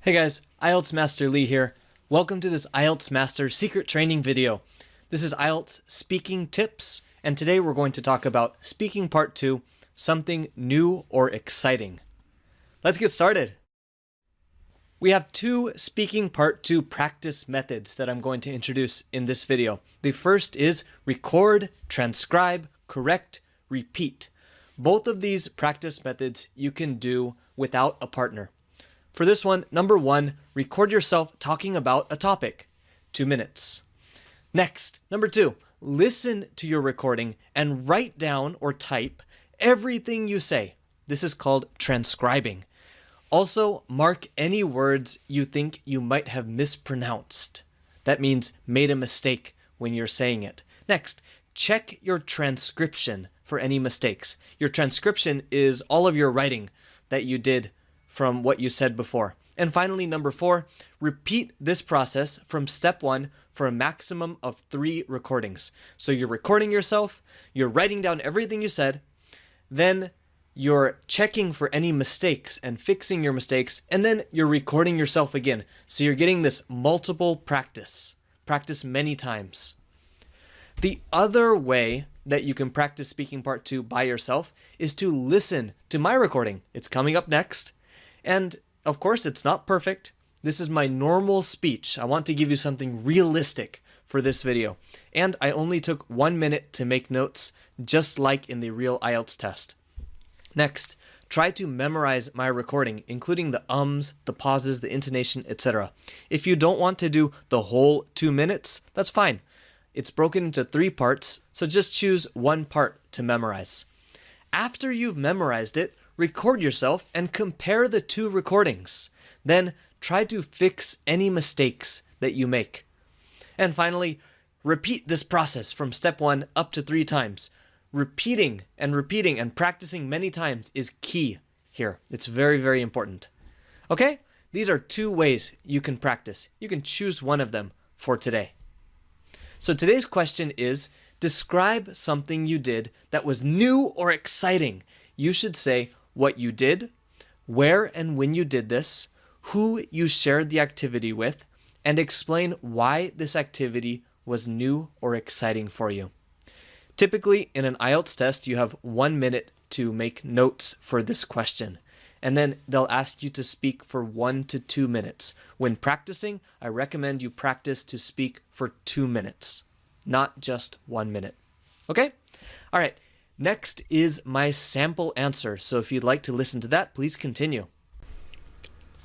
Hey guys, IELTS Master Lee here. Welcome to this IELTS Master secret training video. This is IELTS speaking tips, and today we're going to talk about speaking part 2, something new or exciting. Let's get started. We have two speaking part 2 practice methods that I'm going to introduce in this video. The first is record, transcribe, correct, repeat. Both of these practice methods you can do without a partner. For this one, number 1, record yourself talking about a topic, 2 minutes. Next, number 2, listen to your recording and write down or type everything you say. This is called transcribing. Also, mark any words you think you might have mispronounced. That means made a mistake when you're saying it. Next, check your transcription for any mistakes. Your transcription is all of your writing that you did from what you said before. And finally, number 4, repeat this process from step 1 for a maximum of 3 recordings. So you're recording yourself, you're writing down everything you said, then you're checking for any mistakes and fixing your mistakes, and then you're recording yourself again. So you're getting this multiple practice. Practice many times. The other way that you can practice speaking part 2 by yourself is to listen to my recording. It's coming up next. And of course, it's not perfect. This is my normal speech. I want to give you something realistic for this video. And I only took 1 minute to make notes, just like in the real IELTS test. Next, try to memorize my recording, including the ums, the pauses, the intonation, etc. If you don't want to do the whole 2 minutes, that's fine. It's broken into 3 parts, so just choose one part to memorize. After you've memorized it, record yourself and compare the 2 recordings. Then try to fix any mistakes that you make. And finally, repeat this process from step 1 up to 3 times. Repeating and practicing many times is key here. It's very, very important. Okay? These are 2 ways you can practice. You can choose one of them for today. So today's question is, describe something you did that was new or exciting. You should say what you did, where and when you did this, who you shared the activity with, and explain why this activity was new or exciting for you. Typically, in an IELTS test, you have 1 minute to make notes for this question, and then they'll ask you to speak for 1 to 2 minutes. When practicing, I recommend you practice to speak for 2 minutes, not just 1 minute. Okay? All right. Next is my sample answer, so if you'd like to listen to that, please continue.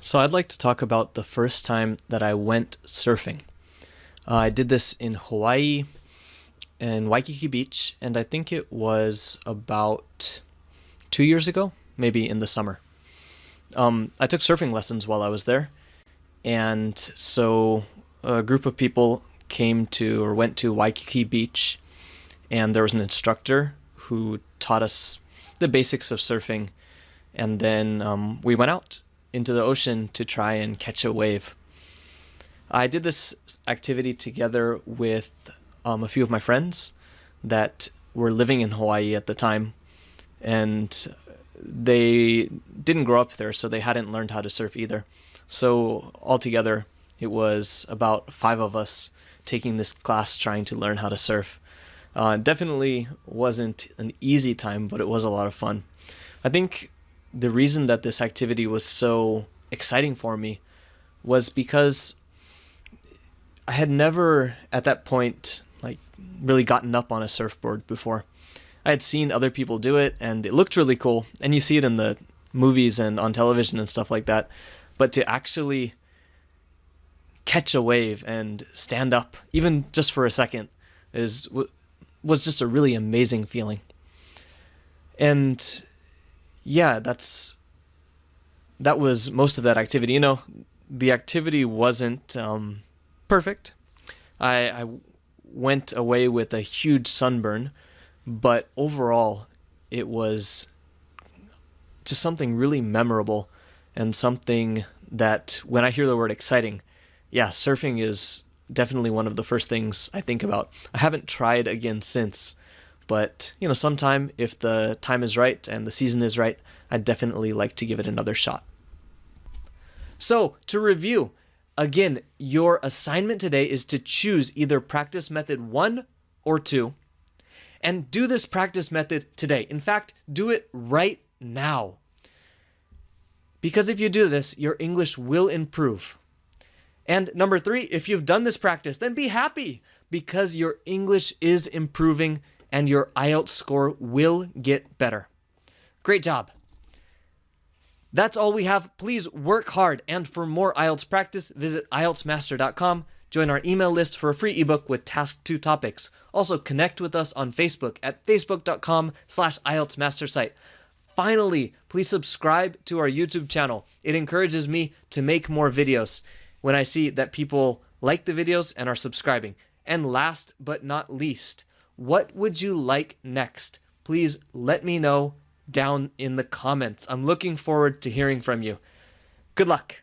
So I'd like to talk about the first time that I went surfing. I did this in Hawaii, in Waikiki Beach, and I think it was about 2 years ago, maybe in the summer. I took surfing lessons while I was there, and so a group of people went to Waikiki Beach, and there was an instructor who taught us the basics of surfing, and then we went out into the ocean to try and catch a wave. I did this activity together with a few of my friends that were living in Hawaii at the time, and they didn't grow up there, so they hadn't learned how to surf either. So altogether, it was about 5 of us taking this class trying to learn how to surf. Definitely wasn't an easy time, but it was a lot of fun. I think the reason that this activity was so exciting for me was because I had never, at that point, really gotten up on a surfboard before. I had seen other people do it, and it looked really cool, and you see it in the movies and on television and stuff like that. But to actually catch a wave and stand up, even just for a second, was just a really amazing feeling. And yeah, that was most of that activity. You know, the activity wasn't perfect. I went away with a huge sunburn, but overall it was just something really memorable and something that when I hear the word exciting, yeah, surfing is definitely one of the first things I think about. I haven't tried again since, but sometime if the time is right and the season is right, I'd definitely like to give it another shot. So to review, again, your assignment today is to choose either practice method 1 or 2 and do this practice method today. In fact, do it right now. Because if you do this, your English will improve. And number 3, if you've done this practice, then be happy because your English is improving and your IELTS score will get better. Great job. That's all we have. Please work hard. And for more IELTS practice, visit IELTSmaster.com. Join our email list for a free ebook with Task 2 topics. Also, connect with us on Facebook at facebook.com/IELTSmastersite. Finally, please subscribe to our YouTube channel. It encourages me to make more videos when I see that people like the videos and are subscribing. And last but not least, what would you like next? Please let me know down in the comments. I'm looking forward to hearing from you. Good luck.